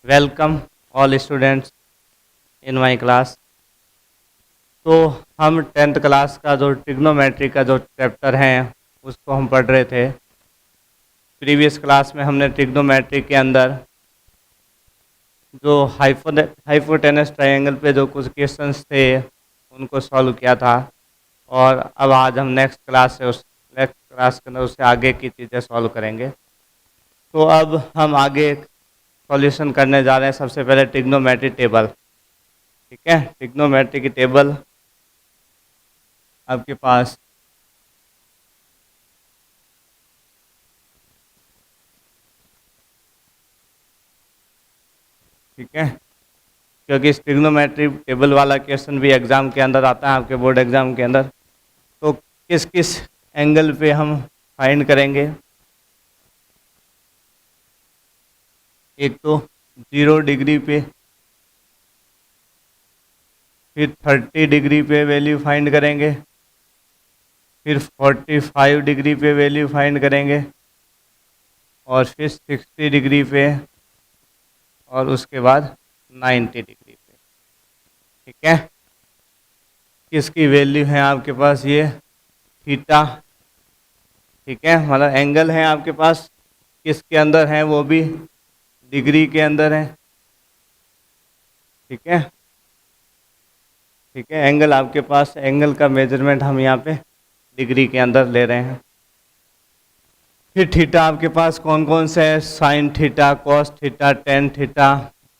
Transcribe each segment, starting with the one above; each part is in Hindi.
Welcome all students in my class. तो हम टेंथ क्लास का जो ट्रिग्नोमेट्री का जो चैप्टर है उसको हम पढ़ रहे थे। प्रीवियस क्लास में हमने ट्रिग्नोमेट्री के अंदर जो हाइपोटेनस ट्रायंगल पे जो कुछ क्वेश्चंस थे उनको सॉल्व किया था, और अब आज हम नेक्स्ट क्लास के अंदर उससे आगे की चीज़ें सॉल्व करेंगे। तो अब हम आगे सॉल्यूशन करने जा रहे हैं। सबसे पहले ट्रिग्नोमेट्री टेबल, ठीक है। ट्रिग्नोमेट्री की टेबल आपके पास ठीक है, क्योंकि इस ट्रिग्नोमेट्री टेबल वाला क्वेश्चन भी एग्जाम के अंदर आता है, आपके बोर्ड एग्जाम के अंदर। तो किस किस एंगल पे हम फाइंड करेंगे? एक तो 0 डिग्री पे, फिर 30 डिग्री पे वैल्यू फाइंड करेंगे, फिर 45 डिग्री पे वैल्यू फाइंड करेंगे, और फिर 60 डिग्री पे, और उसके बाद 90 डिग्री पे। ठीक है, किसकी वैल्यू है आपके पास? ये थीटा, ठीक है, मतलब एंगल है आपके पास। किसके अंदर है? वो भी डिग्री के अंदर है। ठीक है, ठीक है, एंगल आपके पास, एंगल का मेजरमेंट हम यहाँ पे डिग्री के अंदर ले रहे हैं। फिर थीटा आपके पास कौन कौन से है? Sine theta, cos theta, tan theta,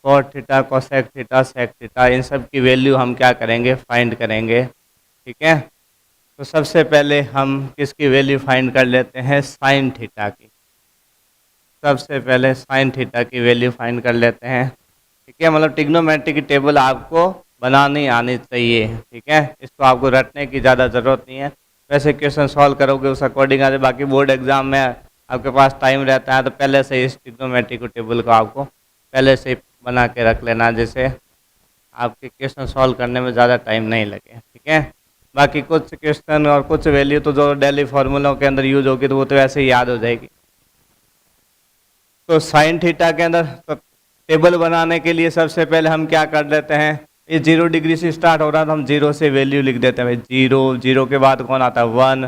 cot theta, cosec theta, sec theta. इन सब की वैल्यू हम क्या करेंगे? फाइंड करेंगे। ठीक है, तो सबसे पहले हम किसकी वैल्यू फाइंड कर लेते हैं? साइन थीटा की। सबसे पहले साइन थीटा की वैल्यू फाइंड कर लेते हैं। ठीक है, मतलब ट्रिग्नोमेट्री की टेबल आपको बनानी आनी चाहिए। ठीक है, इसको आपको रटने की ज़्यादा ज़रूरत नहीं है। वैसे क्वेश्चन सॉल्व करोगे उस अकॉर्डिंग आते। बाकी बोर्ड एग्जाम में आपके पास टाइम रहता है तो पहले से इस ट्रिग्नोमेट्री को टेबल को आपको पहले से बना के रख लेना, जैसे आपके क्वेश्चन सॉल्व करने में ज़्यादा टाइम नहीं लगे। ठीक है, बाकी कुछ क्वेश्चन और कुछ वैल्यू तो जो डेली फार्मूलों के अंदर यूज होगी तो वो तो वैसे ही याद हो जाएगी। तो साइन थीटा के अंदर तो टेबल बनाने के लिए सबसे पहले हम क्या कर लेते हैं? ये 0 डिग्री से स्टार्ट हो रहा है तो हम 0 से वैल्यू लिख देते हैं। भाई 0, 0 के बाद कौन आता है? 1,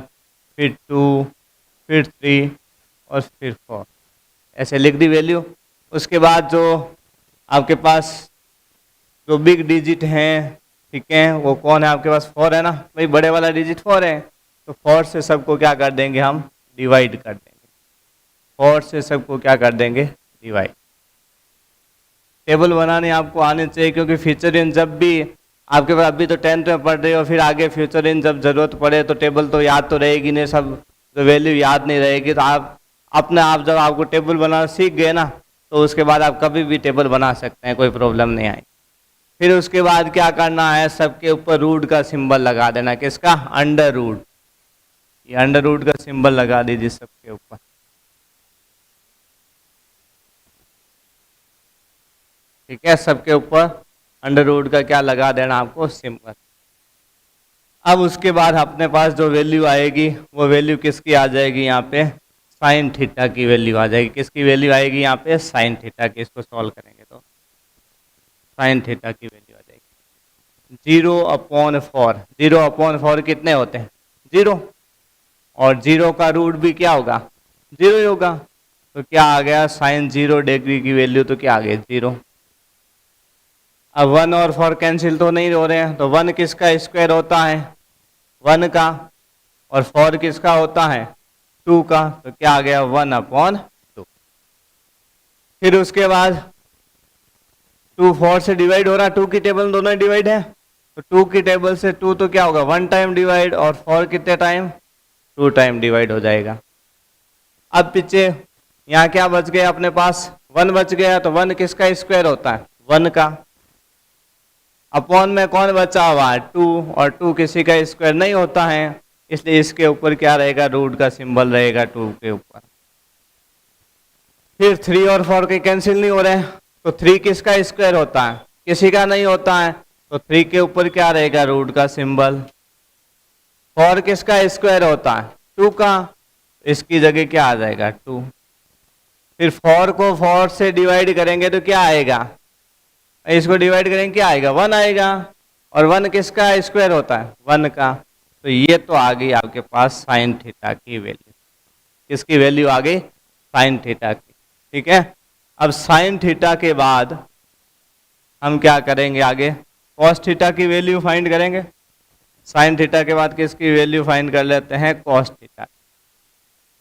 फिर 2, फिर 3 और फिर 4, ऐसे लिख दी वैल्यू। उसके बाद जो आपके पास जो बिग डिजिट हैं, ठीक है, वो कौन है आपके पास? 4 है ना भाई, बड़े वाला डिजिट 4 है। तो 4 से सबको क्या कर देंगे? हम डिवाइड कर देंगे। 4 से सबको क्या कर देंगे? डिवाइड। टेबल बनाने आपको आने चाहिए, क्योंकि फ्यूचर इन जब भी आपके पास, अभी तो 10th में पढ़ रहे हो, फिर आगे फ्यूचर इन जब जरूरत पड़े तो टेबल तो याद तो रहेगी नहीं, सब जो वैल्यू याद नहीं रहेगी। तो आप अपने आप जब आपको टेबल बनाना सीख गए ना, तो उसके बाद आप कभी भी टेबल बना सकते हैं, कोई प्रॉब्लम नहीं आई। फिर उसके बाद क्या करना है? सबके ऊपर रूट का सिंबल लगा देना। किसका? Under root. ये अंडर रूट का सिंबल लगा दीजिए सबके ऊपर। ठीक है, सबके ऊपर अंडर रूट का क्या लगा देना? आपको सिंबल। अब उसके बाद अपने पास जो वैल्यू आएगी वो वैल्यू किसकी आ जाएगी? यहाँ पे साइन थीटा की वैल्यू आ जाएगी। किसकी वैल्यू आएगी यहाँ पे? साइन थीटा की। इसको सॉल्व करेंगे तो साइन थीटा की वैल्यू आ जाएगी 0/4। 0/4 कितने होते हैं? 0। और 0 का रूट भी क्या होगा? 0 ही होगा। तो क्या आ गया? साइन 0 डिग्री की वैल्यू तो क्या आ गई? 0। अब 1 और 4 कैंसिल तो नहीं हो रहे हैं, तो 1 किसका स्क्वायर होता है? 1 का। और 4 किसका होता है? 2 का। तो क्या आ गया? 1/2। फिर उसके बाद 2 4 से डिवाइड हो रहा है, 2 की टेबल दोनों ही डिवाइड है, तो 2 की टेबल से 2 तो क्या होगा? 1 टाइम डिवाइड, और 4 कितने टाइम? 2 टाइम डिवाइड हो जाएगा। अब पीछे यहाँ क्या बच गया अपने पास? 1 बच गया। तो 1 किसका स्क्वायर होता है? 1 का। अपॉन में कौन बचा हुआ है? 2, और 2 किसी का स्क्वायर नहीं होता है, इसलिए इसके ऊपर क्या रहेगा? रूट का सिंबल रहेगा 2 के ऊपर। फिर 3 और 4 के कैंसिल नहीं हो रहे हैं, तो 3 किसका स्क्वायर होता है? किसी का नहीं होता है, तो 3 के ऊपर क्या रहेगा? रूट का सिंबल। 4 किसका स्क्वायर होता है? 2 का। इसकी जगह क्या आ जाएगा? 2। फिर 4 को 4 से डिवाइड करेंगे तो क्या आएगा, इसको डिवाइड करेंगे क्या आएगा, 1 आएगा। और 1 किसका स्क्वायर होता है, 1 का। तो ये तो आ गई आपके पास साइन थीटा की वैल्यू। किसकी वैल्यू आ गई, साइन थीटा की। ठीक है, अब साइन थीटा के बाद हम क्या करेंगे आगे, कॉस थीटा की वैल्यू फाइंड करेंगे। साइन थीटा के बाद किसकी वैल्यू फाइंड कर लेते हैं, कॉस थीटा।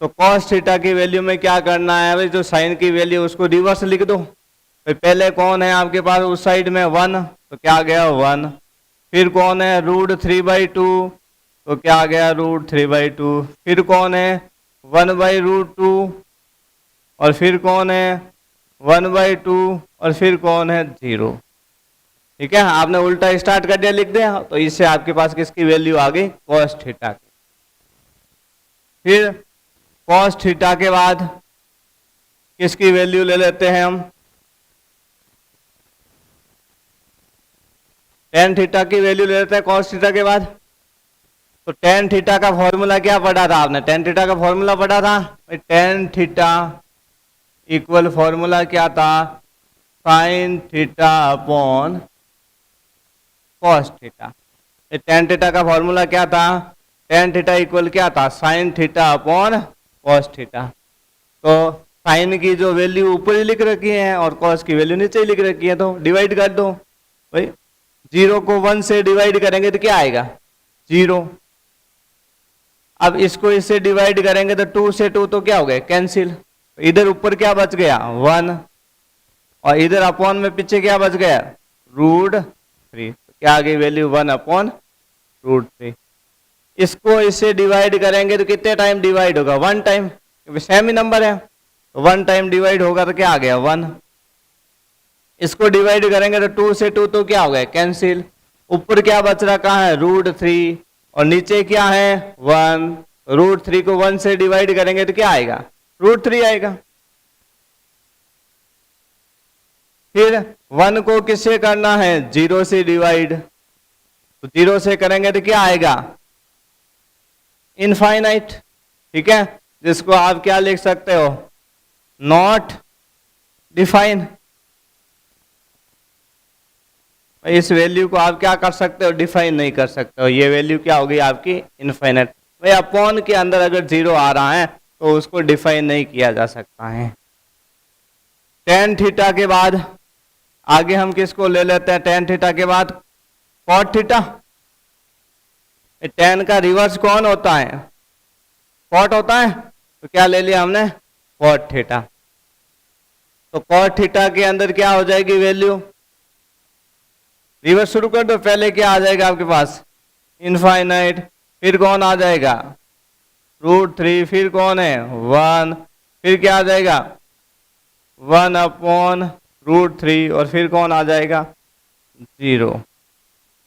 तो कॉस थीटा की वैल्यू में क्या करना है, भाई जो साइन की वैल्यू उसको रिवर्स लिख दो। भाई पहले कौन है आपके पास उस साइड में 1, तो क्या आ गया 1। फिर कौन है √3/2, तो क्या आ गया √3/2। फिर कौन है 1/√2, और फिर कौन है 1/2, और फिर कौन है 0। ठीक है, आपने उल्टा स्टार्ट कर दिया, लिख दिया, तो इससे आपके पास किसकी वैल्यू आ गई, कॉस थीटा की। फिर कॉस थीटा के बाद किसकी वैल्यू ले लेते हैं हम, टेन थीटा की वैल्यू ले लेते हैं कॉस थीटा के बाद। तो टेन थीटा का फॉर्मूला क्या पढ़ा था आपने, टेन थीटा का फॉर्मूला पढ़ा था, टेन थीटा इक्वल फॉर्मूला क्या था, sine theta upon cos theta. Tan theta का फॉर्मूला क्या था, टेन थीटा इक्वल क्या था, sine theta upon cos theta. तो साइन की जो वैल्यू ऊपर ही लिख रखी है और कॉस की वैल्यू नीचे ही लिख रखी है, तो डिवाइड कर दो। भाई 0 को 1 से डिवाइड करेंगे तो क्या आएगा 0। अब इसको इससे डिवाइड करेंगे तो 2 से 2 तो क्या हो गया कैंसिल। इधर ऊपर क्या बच गया 1, और इधर अपॉन में पीछे क्या बच गया √3। तो क्या आ गई वैल्यू 1/√3। इसको इससे डिवाइड करेंगे तो कितने टाइम डिवाइड होगा, 1 टाइम, सेम ही नंबर है, तो 1 टाइम डिवाइड होगा तो क्या आ गया 1। इसको डिवाइड करेंगे तो 2 से 2 तो क्या हो गया कैंसिल। ऊपर क्या बच रहा कहाँ है √3, और नीचे क्या है 1। √3 को 1 से डिवाइड करेंगे तो क्या आएगा √3 आएगा। फिर 1 को किससे करना है 0 से डिवाइड, तो 0 से करेंगे तो क्या आएगा इनफाइनाइट। ठीक है, जिसको आप क्या लिख सकते हो, नॉट डिफाइन। इस वैल्यू को आप क्या कर सकते हो, डिफाइन नहीं कर सकते हो, ये वैल्यू क्या होगी आपकी इनफाइनाइट। भाई अपॉन के अंदर अगर 0 आ रहा है तो उसको डिफाइन नहीं किया जा सकता है। टेन थीटा के बाद आगे हम किसको ले लेते हैं, टेन थीटा के बाद कॉट थीटा। टेन का रिवर्स कौन होता है, कॉट होता है, तो क्या ले लिया हमने कॉट थीटा। तो कॉट थीटा के अंदर क्या हो जाएगी वैल्यू, रिवर्स शुरू कर दो, पहले क्या आ जाएगा आपके पास इनफाइनाइट, फिर कौन आ जाएगा √3, फिर कौन है 1, फिर क्या आ जाएगा 1/√3, और फिर कौन आ जाएगा 0।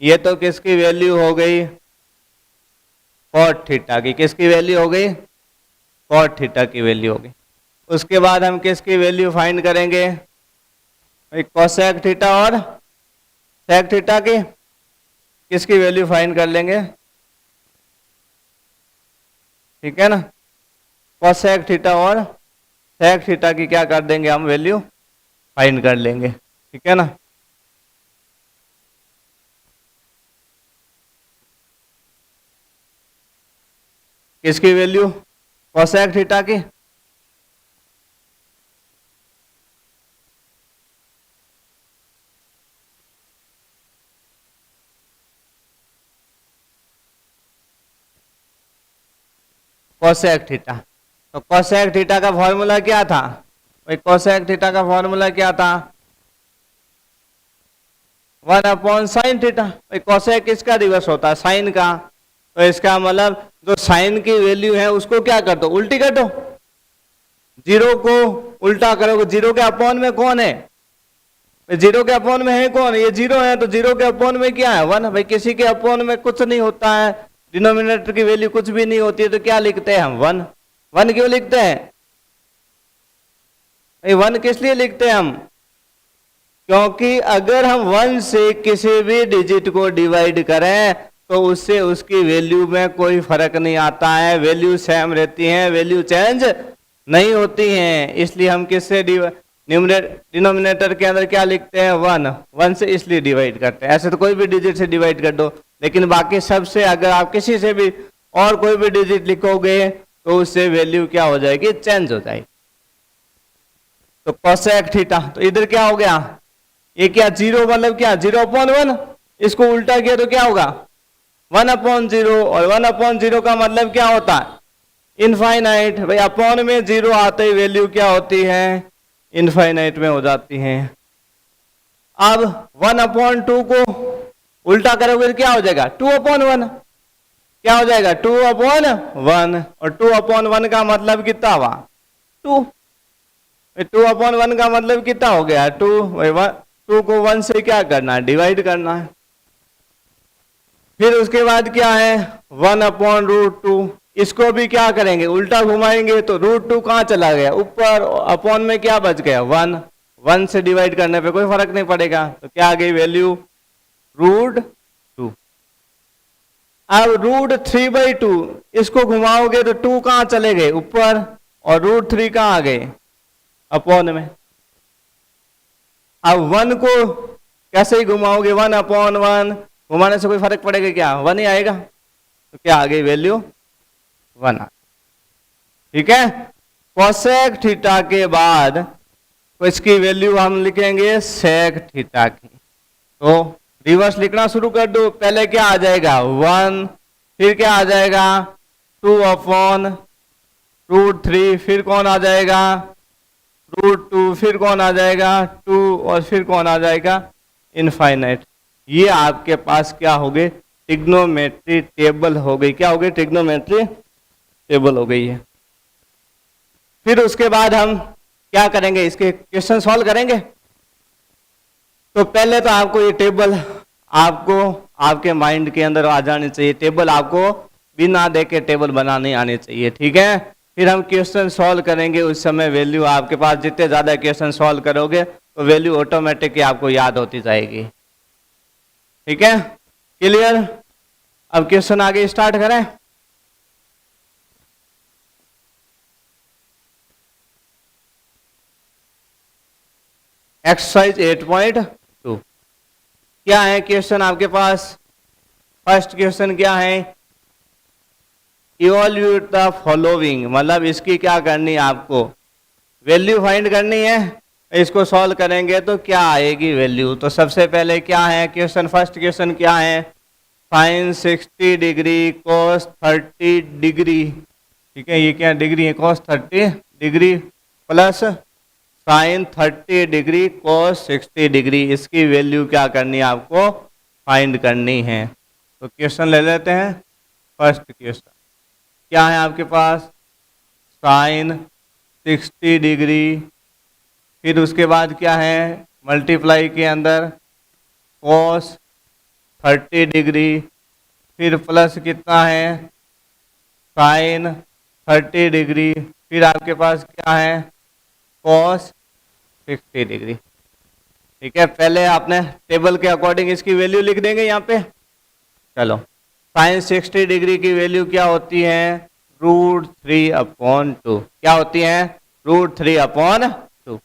ये तो किसकी वैल्यू हो गई कॉट थीटा की, किसकी वैल्यू हो गई कॉट थीटा की वैल्यू हो गई। उसके बाद हम किसकी वैल्यू फाइंड करेंगे, कोसेक थीटा और सेक थीटा की किसकी वैल्यू फाइंड कर लेंगे। ठीक है ना, कोसेक थीटा और सेक थीटा की क्या कर देंगे हम वैल्यू फाइंड कर लेंगे। ठीक है ना, किसकी वैल्यू कोसेक थीटा की, कोसेक थीटा। तो कोसेक थीटा का फॉर्मूला क्या था, भाई कोसेक थीटा का फॉर्मूला क्या था 1/sin थीटा। भाई कोसेक किसका रिवर्स होता है साइन का, तो इसका मतलब जो साइन की वैल्यू है उसको क्या कर दो उल्टी कर दो, 0 को उल्टा करोगे, 0 के अपॉन में कौन है, 0 के अपॉन में है कौन, ये 0 है, तो 0 के अपॉन में क्या है 1। भाई किसी के अपॉन में कुछ नहीं होता है, डिनोमिनेटर की वैल्यू कुछ भी नहीं होती है, तो क्या लिखते हैं हम 1। 1 क्यों लिखते हैं, 1 किस लिए लिखते हैं हम, क्योंकि अगर हम 1 से किसी भी डिजिट को डिवाइड करें तो उससे उसकी वैल्यू में कोई फर्क नहीं आता है, वैल्यू सेम रहती है, वैल्यू चेंज नहीं होती हैं, इसलिए हम किससे डिनोमिनेटर के अंदर क्या लिखते हैं, 1 से इसलिए डिवाइड करते हैं। ऐसे तो कोई भी डिजिट से डिवाइड कर दो, लेकिन बाकी सबसे अगर आप किसी से भी और कोई भी डिजिट लिखोगे तो उससे वैल्यू क्या हो जाएगी, चेंज हो जाएगी। तो कोसेक थीटा, तो इधर क्या हो गया, ये क्या 0 मतलब क्या 0/1, इसको उल्टा किया तो क्या होगा 1/0, और 1/0 का मतलब क्या होता है, इनफाइनाइट। भाई अपॉन में 0 आते ही वैल्यू क्या होती है, इनफाइनाइट में हो जाती है। अब 1/2 को उल्टा करोगे तो क्या हो जाएगा 2/1, क्या हो जाएगा 2/1, और 2/1 का मतलब कितना हुआ 2। 2/1 का मतलब कितना हो गया 2 को 1 से क्या करना है, डिवाइड करना है। फिर उसके बाद क्या है 1/√2, इसको भी क्या करेंगे उल्टा घुमाएंगे तो √2 कहाँ चला गया ऊपर, अपॉन में क्या बच गया 1 से डिवाइड करने पे कोई फर्क नहीं पड़ेगा, तो क्या आ गई वैल्यू √2। अब √3/2 इसको घुमाओगे तो 2 कहाँ चले गए ऊपर, और √3 कहाँ आ गए अपॉन में। अब 1 को कैसे ही घुमाओगे 1/1, घुमाने से कोई फर्क पड़ेगा क्या, 1 ही आएगा, तो क्या आ गई वैल्यू 1 आ। ठीक है, कोसेक थीटा के बाद तो इसकी वैल्यु हम लिखेंगे सेक थीटा की। तो रिवर्स लिखना शुरू कर दो, पहले क्या आ जाएगा 1, फिर क्या आ जाएगा 2/√3, फिर कौन आ जाएगा √2, फिर कौन आ जाएगा 2, और फिर कौन आ जाएगा इनफाइनाइट। ये आपके पास क्या हो गए ट्रिग्नोमेट्री टेबल हो गई, क्या हो गई ट्रिग्नोमेट्री टेबल हो गई है। फिर उसके बाद हम क्या करेंगे, इसके क्वेश्चन सॉल्व करेंगे। तो पहले तो आपको ये टेबल आपको आपके माइंड के अंदर आ जानी चाहिए, टेबल आपको बिना देखे टेबल बनानी आनी चाहिए। ठीक है, फिर हम क्वेश्चन सॉल्व करेंगे, उस समय वैल्यू आपके पास जितने ज्यादा क्वेश्चन सॉल्व करोगे तो वैल्यू ऑटोमेटिक आपको याद होती जाएगी। ठीक है, क्लियर। अब क्वेश्चन आगे स्टार्ट करें। एक्सरसाइज 8.2 क्या है क्वेश्चन आपके पास, फर्स्ट क्वेश्चन क्या है, इवॉल्यूट द फॉलोइंग, मतलब इसकी क्या करनी है आपको वैल्यू फाइंड करनी है। इसको सॉल्व करेंगे तो क्या आएगी वैल्यू। तो सबसे पहले क्या है क्वेश्चन, फर्स्ट क्वेश्चन क्या है, साइन 60 डिग्री cos 30 डिग्री, ठीक है ये क्या डिग्री है cos 30 degree plus sign 30 degree cos 60 degree, इसकी वैल्यू क्या करनी है आपको फाइंड करनी है। तो क्वेश्चन ले लेते हैं। फर्स्ट क्वेश्चन क्या है आपके पास, साइन 60 डिग्री, फिर उसके बाद क्या है मल्टीप्लाई के अंदर cos 30 डिग्री, फिर प्लस कितना है साइन 30 डिग्री, फिर आपके पास क्या है cos 60 डिग्री। ठीक है, पहले आपने टेबल के अकॉर्डिंग इसकी वैल्यू लिख देंगे यहाँ पे। चलो, साइन 60 डिग्री की वैल्यू क्या होती है √3/2, क्या होती है √3/2।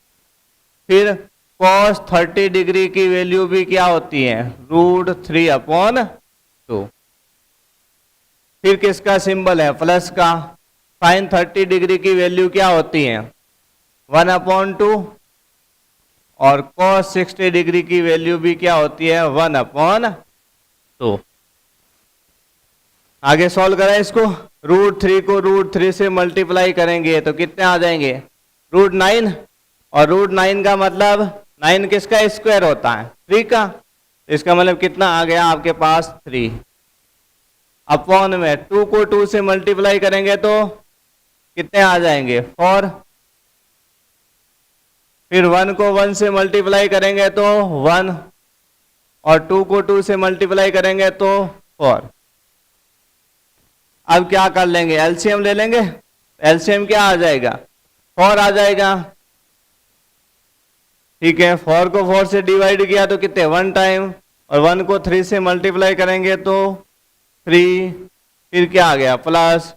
फिर cos 30 डिग्री की वैल्यू भी क्या होती है √3/2। फिर किसका सिंबल है प्लस का, साइन 30 डिग्री की वैल्यू क्या होती है 1/2, और cos 60 डिग्री की वैल्यू भी क्या होती है 1/2। आगे सॉल्व करें इसको, √3 को √3 से मल्टीप्लाई करेंगे तो कितने आ जाएंगे √9, और √9 का मतलब 9 किसका स्क्वायर होता है 3 का, इसका मतलब कितना आ गया आपके पास 3 अपॉन में 2 को 2 से मल्टीप्लाई करेंगे तो कितने आ जाएंगे 4, फिर 1 को 1 से मल्टीप्लाई करेंगे तो 1, और 2 को 2 से मल्टीप्लाई करेंगे तो 4। अब क्या कर लेंगे एलसीएम ले लेंगे, एलसीएम क्या आ जाएगा 4 आ जाएगा। ठीक है, 4 को 4 से डिवाइड किया तो कितने 1 टाइम, और 1 को 3 से मल्टीप्लाई करेंगे तो 3, फिर क्या आ गया प्लस,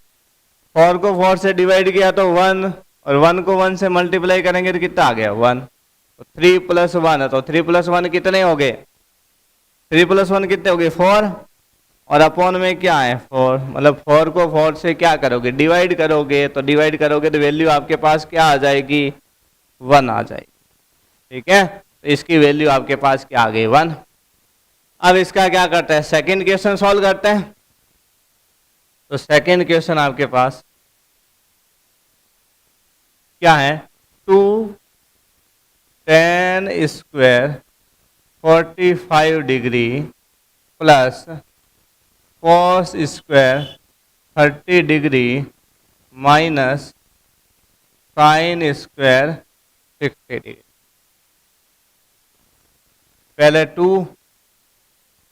4 को 4 से डिवाइड किया तो 1, और 1 को 1 से मल्टीप्लाई करेंगे तो कितना आ गया 1। तो 3 + 1 है, तो 3 + 1 कितने हो गए, 3 + 1 कितने हो गए 4, और अपॉन में क्या है 4, मतलब 4 को 4 से क्या करोगे डिवाइड करोगे, तो डिवाइड करोगे तो वैल्यू आपके पास क्या आ जाएगी 1 आ जाएगी। ठीक है, तो इसकी वैल्यू आपके पास क्या आ गई 1। अब इसका क्या करते हैं, सेकंड क्वेश्चन सॉल्व करते हैं। तो सेकंड क्वेश्चन आपके पास क्या है, 2 tan square 45 degree plus cos square 30 degree minus sin square 60 degree. पहले 2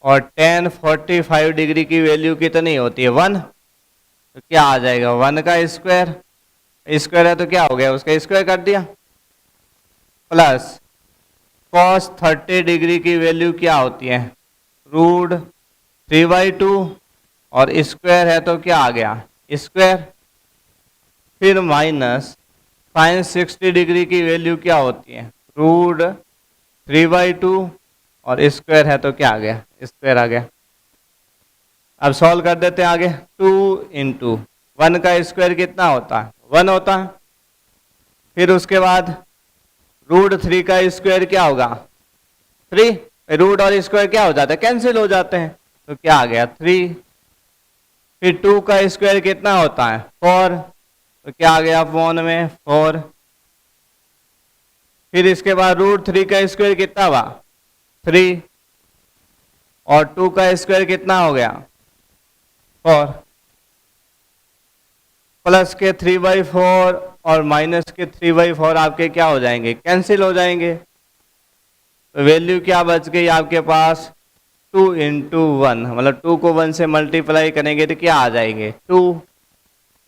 और tan 45 डिग्री की वैल्यू कितनी होती है 1, तो क्या आ जाएगा 1 का स्क्वायर, स्क्वायर है तो क्या हो गया उसका स्क्वायर कर दिया, प्लस cos 30 डिग्री की वैल्यू क्या होती है √3/2, और स्क्वायर है तो क्या आ गया स्क्वायर, फिर माइनस sin 60 डिग्री की वैल्यू क्या होती है √3/2, और स्क्वायर है तो क्या आ गया स्क्वायर आ गया। अब सॉल्व कर देते हैं आगे, 2 × 1 का स्क्वायर कितना होता है 1 होता है, फिर उसके बाद √3 का स्क्वायर क्या होगा 3, रूट और स्क्वायर क्या हो जाता है कैंसिल हो जाते हैं, तो क्या आ गया 3, फिर 2 का स्क्वायर कितना होता है 4, तो क्या आ गया अपॉन में 4, फिर इसके बाद √3 का स्क्वायर कितना हुआ 3, और 2 का स्क्वायर कितना हो गया 4, प्लस के 3/4 और माइनस के 3/4 आपके क्या हो जाएंगे कैंसिल हो जाएंगे, तो वैल्यू क्या बच गई आपके पास 2 × 1, मतलब 2 को 1 से मल्टीप्लाई करेंगे तो क्या आ जाएंगे 2,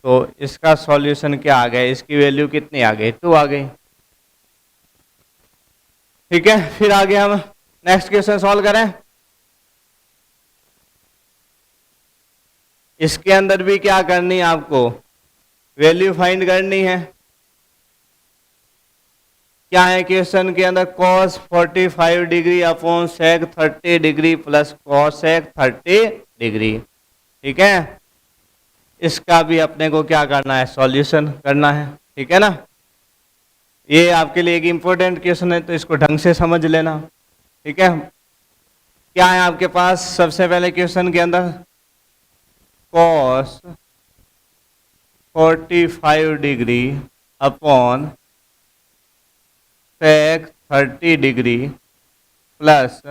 तो इसका सॉल्यूशन क्या आ गया, इसकी वैल्यू कितनी आ गई 2 आ गई। ठीक है, फिर आगे हम नेक्स्ट क्वेश्चन सॉल्व करें। इसके अंदर भी क्या करनी है आपको वैल्यू फाइंड करनी है। क्या है क्वेश्चन के अंदर, cos 45 degree upon sec 30 degree plus cosec 30 degree. ठीक है, इसका भी अपने को क्या करना है सॉल्यूशन करना है। ठीक है ना, ये आपके लिए एक इम्पोर्टेंट क्वेश्चन है, तो इसको ढंग से समझ लेना। ठीक है, क्या है आपके पास सबसे पहले क्वेश्चन के अंदर cos 45 degree upon sec 30 degree plus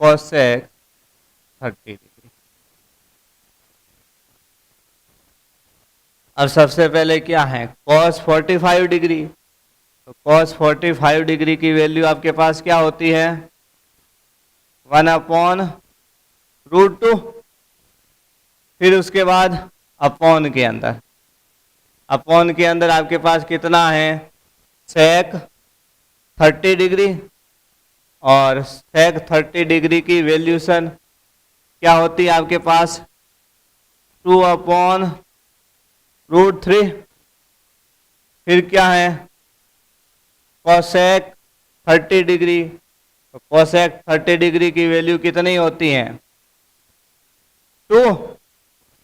cosec 30 degree. अब सबसे पहले क्या है cos 45 डिग्री, तो cos 45 डिग्री की वैल्यू आपके पास क्या होती है 1/√2, फिर उसके बाद अपॉन के अंदर आपके पास कितना है sec 30 डिग्री, और sec 30 डिग्री की वैल्यूशन क्या होती है आपके पास 2/√3, फिर क्या है cosec 30 डिग्री, तो cosec 30 डिग्री की वैल्यू कितनी होती है 2,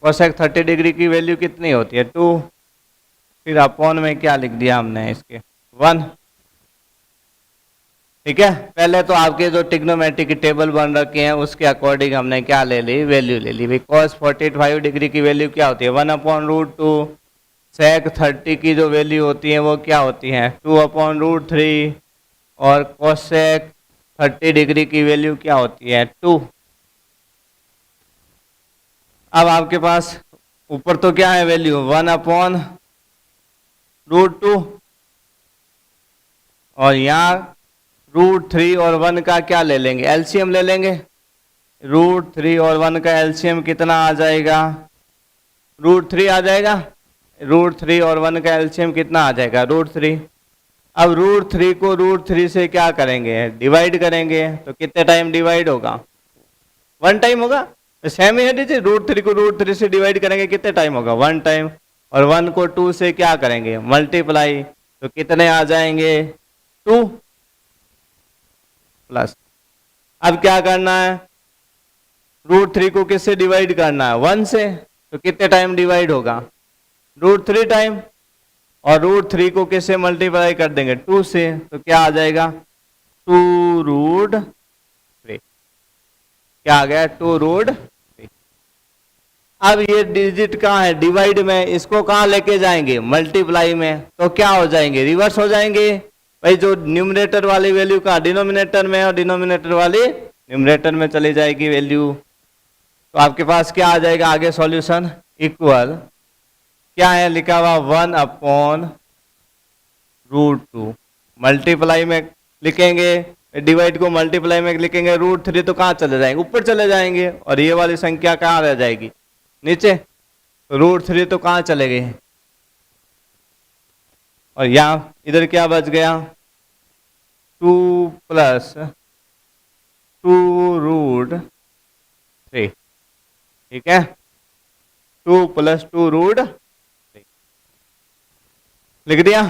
cosec 30 डिग्री की वैल्यू कितनी होती है 2, फिर अपॉन में क्या लिख दिया हमने इसके 1। ठीक है, पहले तो आपके जो ट्रिग्नोमेट्री की टेबल बन रखे हैं उसके अकॉर्डिंग हमने क्या ले ली वैल्यू ले ली। cos 45 डिग्री की वैल्यू क्या होती है 1/√2, sec 30 की जो वैल्यू होती है वो क्या होती है 2/√3, और cosec 30 डिग्री की वैल्यू क्या होती है 2। अब आपके पास ऊपर तो क्या है वैल्यू 1/√2, और यहाँ √3 और 1 का क्या ले लेंगे एलसीएम ले लेंगे। √3 और 1 का एलसीएम कितना आ जाएगा √3 आ जाएगा, √3 और 1 का एलसीएम कितना आ जाएगा √3। अब √3 को √3 से क्या करेंगे डिवाइड करेंगे, तो कितने टाइम डिवाइड होगा 1 टाइम होगा, सेम ही है दीजिए √3 को √3 से डिवाइड करेंगे कितने टाइम होगा 1 टाइम, और 1 को 2 से क्या करेंगे मल्टीप्लाई, तो कितने आ जाएंगे 2 प्लस। अब क्या करना है, √3 को किससे डिवाइड करना है 1 से, तो कितने टाइम डिवाइड होगा √3 टाइम, और √3 को किससे मल्टीप्लाई कर देंगे 2 से, तो क्या आ जाएगा 2√3। क्या आ गया 2√3। अब ये डिजिट कहाँ है डिवाइड में, इसको कहाँ लेके जाएंगे मल्टीप्लाई में, तो क्या हो जाएंगे रिवर्स हो जाएंगे भाई, जो न्यूमरेटर वाली वैल्यू का डिनोमिनेटर में और डिनोमिनेटर वाली न्यूमरेटर में चली जाएगी वैल्यू। तो आपके पास क्या आ जाएगा आगे सॉल्यूशन, इक्वल क्या है लिखा हुआ 1/√2, मल्टीप्लाई में लिखेंगे, डिवाइड को मल्टीप्लाई में लिखेंगे, √3 तो कहाँ चले जाएंगे ऊपर चले जाएंगे, और ये वाली संख्या कहाँ रह जाएगी नीचे, तो √3 तो कहाँ चले गए, और यहाँ इधर क्या बच गया 2 + 2√3, ठीक है 2 + 2√3 लिख दिया।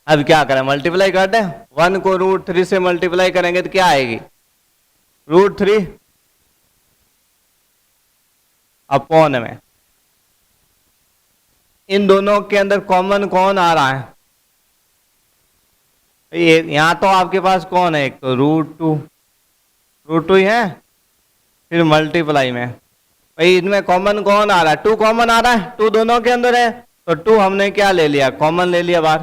अब क्या करें मल्टीप्लाई कर दें, 1 को √3 से मल्टीप्लाई करेंगे तो क्या आएगी √3 अपॉन में, इन दोनों के अंदर कॉमन कौन आ रहा है, ये यहां तो आपके पास कौन है, एक तो √2 ही है, फिर मल्टीप्लाई में भाई इनमें कॉमन कौन आ रहा है 2 कॉमन आ रहा है, 2 दोनों के अंदर है, तो 2 हमने क्या ले लिया कॉमन ले लिया बाहर,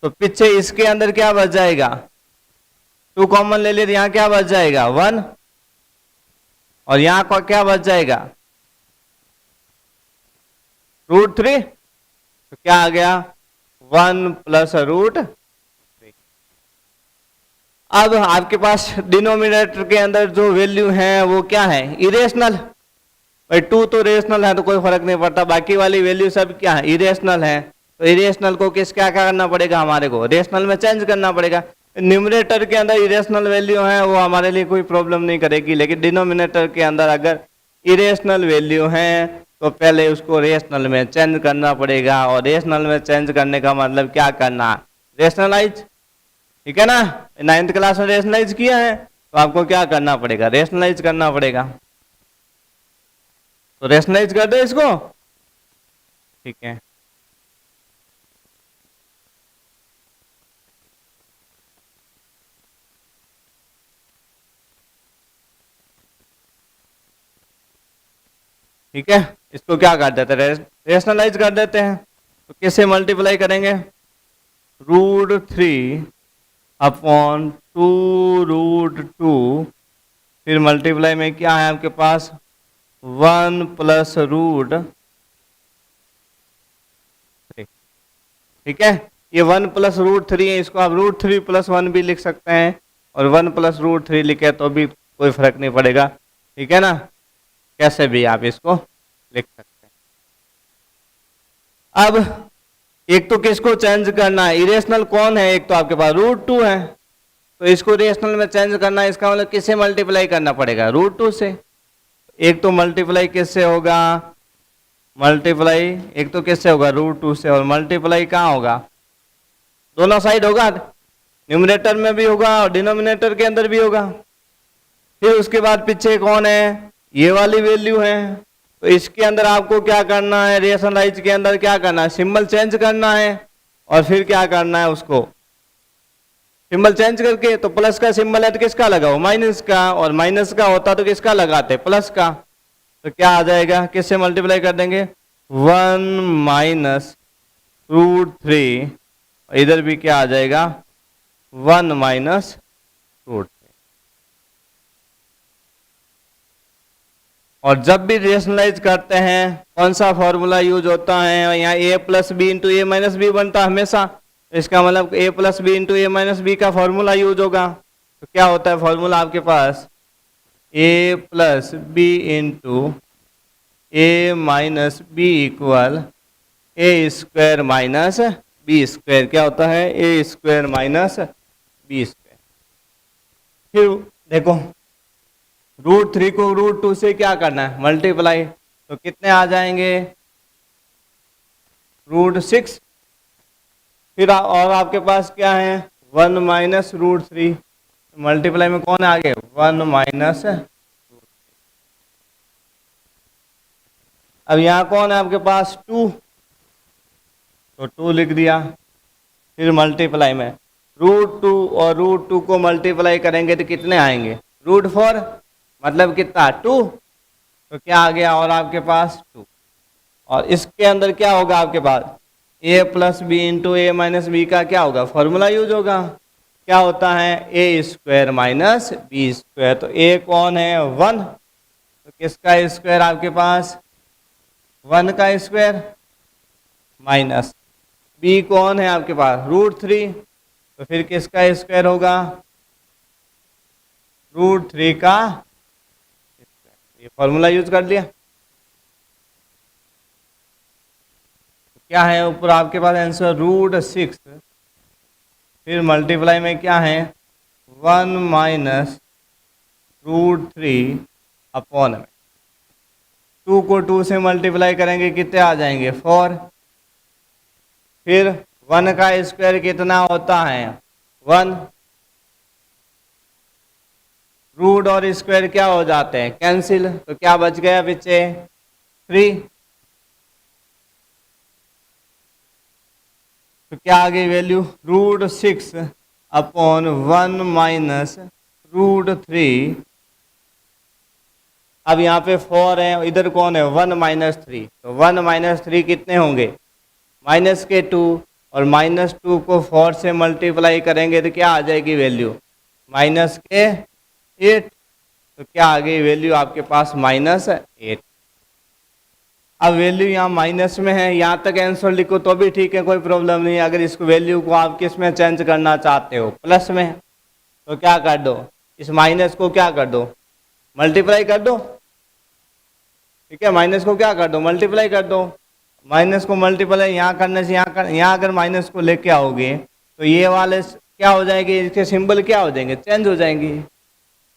तो पीछे इसके अंदर क्या बच जाएगा 2 कॉमन ले लिया, तो यहाँ क्या बच जाएगा 1, और यहाँ को क्या बच जाएगा √3, तो क्या आ गया 1 + √3। अब आपके पास डिनोमिनेटर के अंदर जो वैल्यू है वो क्या है इरेशनल, भाई 2 तो रेशनल है तो कोई फर्क नहीं पड़ता, बाकी वाली वैल्यू सब क्या है इरेशनल है, तो इरेशनल को क्या करना पड़ेगा हमारे को रेशनल में चेंज करना पड़ेगा। न्यूमरेटर के अंदर इरेशनल वैल्यू है वो हमारे लिए कोई प्रॉब्लम नहीं करेगी, लेकिन डिनोमिनेटर के अंदर अगर इरेशनल वैल्यू है तो पहले उसको रेशनल में चेंज करना पड़ेगा, और रेशनल में चेंज करने का मतलब क्या करना रेशनलाइज, ठीक है ना, 9th क्लास में रेशनलाइज किया है, तो आपको क्या करना पड़ेगा रेशनलाइज करना पड़ेगा, तो रेशनलाइज कर दो इसको, ठीक है। ठीक है, इसको क्या कर देते हैं रेशनलाइज कर देते हैं, तो किससे मल्टीप्लाई करेंगे √3 अपॉन 2√2, फिर मल्टीप्लाई में क्या है आपके पास 1 + √3, ठीक है, ये 1 + √3 है, इसको आप √3 + 1 भी लिख सकते हैं, और 1 + √3 लिखे तो भी कोई फर्क नहीं पड़ेगा, ठीक है ना, कैसे भी आप इसको लिख सकते हैं। अब एक तो किसको चेंज करना है इरेशनल कौन है, एक तो आपके पास √2 है, तो इसको रेशनल में चेंज करना है, इसका मतलब किससे मल्टीप्लाई करना पड़ेगा √2 से, एक तो मल्टीप्लाई किससे होगा मल्टीप्लाई एक तो किससे होगा √2 से, और मल्टीप्लाई कहाँ होगा दोनों साइड होगा, न्यूमरेटर में भी होगा और डिनोमिनेटर के अंदर भी होगा। फिर उसके बाद पीछे कौन है ये वाली वैल्यू है, तो इसके अंदर आपको क्या करना है रेशनलाइज के अंदर क्या करना है सिंबल चेंज करना है, और फिर क्या करना है उसको सिंबल चेंज करके, तो प्लस का सिंबल है तो किसका लगाओ माइनस का, और माइनस का होता तो किसका लगाते प्लस का, तो क्या आ जाएगा किससे मल्टीप्लाई कर देंगे 1 - √3, इधर भी क्या आ जाएगा 1 - √3। और जब भी रेशनलाइज करते हैं कौन सा फॉर्मूला यूज होता है, यहाँ a + b × a - b बनता है हमेशा, इसका मतलब a + b × a - b का फॉर्मूला यूज होगा, तो क्या होता है फॉर्मूला आपके पास a + b × a - b equal a² - b², क्या होता है a² - b²। फिर देखो √3 को √2 से क्या करना है मल्टीप्लाई, तो कितने आ जाएंगे √6, फिर और आपके पास क्या है 1 माइनस √3, मल्टीप्लाई में कौन है आगे 1 माइनस। अब यहाँ कौन है आपके पास 2, तो 2 लिख दिया। फिर मल्टीप्लाई में √2 और √2 को मल्टीप्लाई करेंगे तो कितने आएंगे √4, मतलब कितना 2, तो क्या आ गया और आपके पास 2। और इसके अंदर क्या होगा आपके पास a plus B into A minus B का क्या होगा फॉर्मूला यूज होगा, क्या होता है a square minus B square. तो a कौन है 1, तो किसका स्क्वायर आपके पास 1 का स्क्वायर, माइनस b कौन है आपके पास √3, तो फिर किसका स्क्वायर होगा √3 का स्क्वायर। ये फॉर्मूला यूज कर लिया। क्या है ऊपर आपके पास आंसर √6, फिर मल्टीप्लाई में क्या है 1 माइनस √3 अपॉन में 2 को 2 से मल्टीप्लाई करेंगे कितने आ जाएंगे 4, फिर 1 का स्क्वायर कितना होता है 1, रूट और स्क्वायर क्या हो जाते हैं कैंसिल, तो क्या बच गया पीछे 3, तो क्या आ गई वैल्यू √6 अपॉन 1 माइनस √3। अब यहाँ पे 4 है, इधर कौन है 1 माइनस 3, तो 1 माइनस 3 कितने होंगे माइनस के 2, और माइनस 2 को 4 से मल्टीप्लाई करेंगे तो क्या आ जाएगी वैल्यू माइनस के 8, तो क्या आ गई वैल्यू आपके पास -8। अब वैल्यू यहाँ माइनस में है, यहाँ तक आंसर लिखो तो भी ठीक है, कोई प्रॉब्लम नहीं है। अगर इसको वैल्यू को आप किस में चेंज करना चाहते हो प्लस में, तो क्या कर दो इस माइनस को क्या कर दो मल्टीप्लाई कर दो, ठीक है, माइनस को क्या कर दो मल्टीप्लाई कर दो। माइनस को मल्टीप्लाई यहाँ करने से यहाँ अगर माइनस को लेके आओगे तो ये वाले क्या हो जाएंगे, इसके सिंबल क्या हो जाएंगे चेंज हो जाएंगे।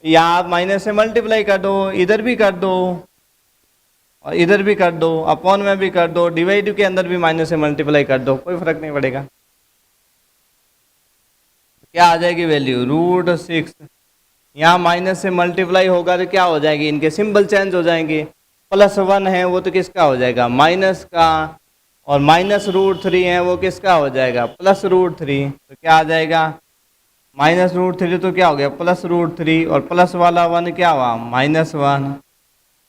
यहाँ आप माइनस से मल्टीप्लाई कर दो, इधर भी कर दो और इधर भी कर दो, अपॉन में भी कर दो, डिवाइड के अंदर भी माइनस से मल्टीप्लाई कर दो, कोई फर्क नहीं पड़ेगा। क्या आ जाएगी वैल्यू √6, यहाँ माइनस से मल्टीप्लाई होगा तो क्या हो जाएगी इनके सिंबल चेंज हो जाएंगे। +1 है वो तो किसका हो जाएगा माइनस का, और माइनस √3 है वो किसका हो जाएगा +√3, तो क्या आ जाएगा -√3, तो क्या हो गया +√3, और प्लस वाला 1 क्या हुआ -1,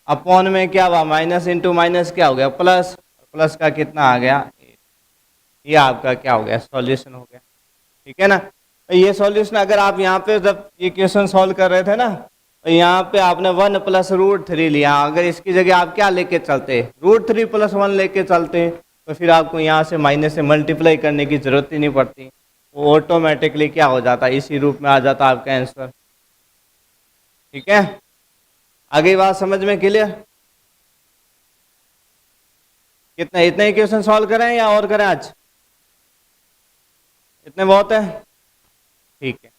अपॉन में क्या हुआ माइनस इंटू माइनस क्या हो गया प्लस, प्लस का कितना आ गया 8। ये आपका क्या हो गया सॉल्यूशन हो गया, ठीक है ना। तो ये सॉल्यूशन अगर आप यहाँ पे जब ये क्वेश्चन सॉल्व कर रहे थे ना, तो यहाँ पे आपने 1 + √3 लिया, अगर इसकी जगह आप क्या लेके चलते √3 + 1 लेके चलते, तो फिर आपको यहाँ से माइनस से मल्टीप्लाई करने की जरूरत ही नहीं पड़ती, वो ऑटोमेटिकली क्या हो जाता इसी रूप में आ जाता आपका आंसर, ठीक है। आगे बात समझ में क्लियर, कितना इतने ही क्वेश्चन सॉल्व करें या और करें आज, इतने बहुत है, ठीक है।